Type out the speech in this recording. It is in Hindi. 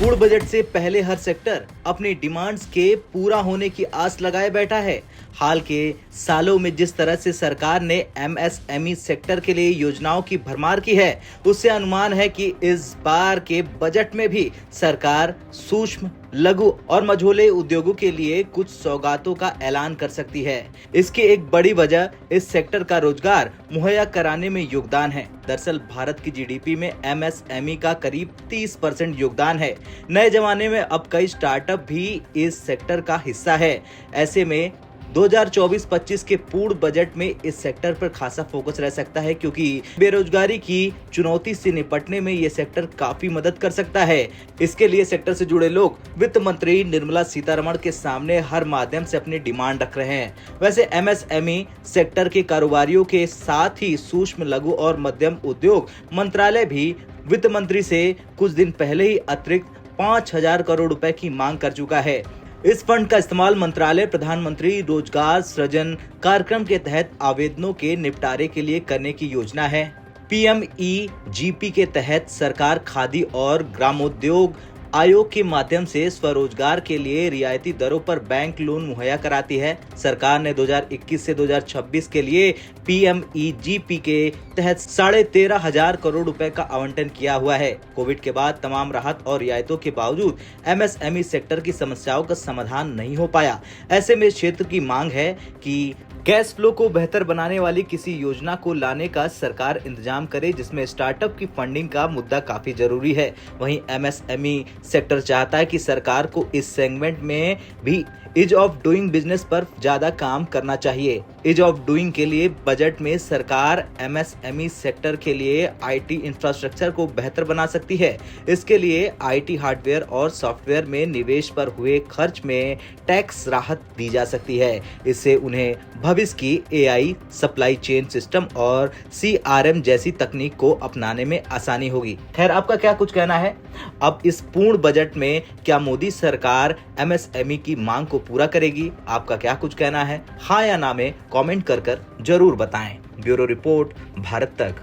पूर्ण बजट से पहले हर सेक्टर अपनी डिमांड्स के पूरा होने की आस लगाए बैठा है। हाल के सालों में जिस तरह से सरकार ने एमएसएमई सेक्टर के लिए योजनाओं की भरमार की है, उससे अनुमान है कि इस बार के बजट में भी सरकार सूक्ष्म, लघु और मझोले उद्योगों के लिए कुछ सौगातों का ऐलान कर सकती है। इसकी एक बड़ी वजह इस सेक्टर का रोजगार मुहैया कराने में योगदान है। दरअसल भारत की जीडीपी में एमएसएमई का करीब 30% योगदान है। नए जमाने में अब कई स्टार्टअप भी इस सेक्टर का हिस्सा है। ऐसे में 2024-25 के पूर्ण बजट में इस सेक्टर पर खासा फोकस रह सकता है, क्योंकि बेरोजगारी की चुनौती से निपटने में ये सेक्टर काफी मदद कर सकता है। इसके लिए सेक्टर से जुड़े लोग वित्त मंत्री निर्मला सीतारमण के सामने हर माध्यम से अपनी डिमांड रख रहे हैं। वैसे एमएसएमई सेक्टर के कारोबारियों के साथ ही सूक्ष्म, लघु और मध्यम उद्योग मंत्रालय भी वित्त मंत्री से कुछ दिन पहले ही अतिरिक्त 5,000 करोड़ रुपए की मांग कर चुका है। इस फंड का इस्तेमाल मंत्रालय प्रधानमंत्री रोजगार सृजन कार्यक्रम के तहत आवेदनों के निपटारे के लिए करने की योजना है। पीएमईजीपी के तहत सरकार खादी और ग्रामोद्योग आयोग के माध्यम से स्वरोजगार के लिए रियायती दरों पर बैंक लोन मुहैया कराती है। सरकार ने 2021 से 2026 के लिए पीएमईजीपी के तहत 13,500 करोड़ रुपए का आवंटन किया हुआ है। कोविड के बाद तमाम राहत और रियायतों के बावजूद एमएसएमई सेक्टर की समस्याओं का समाधान नहीं हो पाया। ऐसे में क्षेत्र की मांग है कि कैश फ्लो को बेहतर बनाने वाली किसी योजना को लाने का सरकार इंतजाम करे, जिसमें स्टार्टअप की फंडिंग का मुद्दा काफी जरूरी है। वहीं एमएसएमई सेक्टर चाहता है कि सरकार को इस सेगमेंट में भी ईज ऑफ डूइंग बिजनेस पर ज्यादा काम करना चाहिए। ईज ऑफ डूइंग के लिए बजट में सरकार एमएसएमई सेक्टर के लिए आईटी इंफ्रास्ट्रक्चर को बेहतर बना सकती है। इसके लिए आईटी हार्डवेयर और सॉफ्टवेयर में निवेश पर हुए खर्च में टैक्स राहत दी जा सकती है। इससे उन्हें भविष्य की एआई, सप्लाई चेन सिस्टम और सीआरएम जैसी तकनीक को अपनाने में आसानी होगी। खैर, आपका क्या कुछ कहना है? अब इस पूर्ण बजट में क्या मोदी सरकार एमएसएमई की मांग को पूरा करेगी? आपका क्या कुछ कहना है? हाँ या ना में कमेंट कर जरूर बताएं। ब्यूरो रिपोर्ट, भारत तक।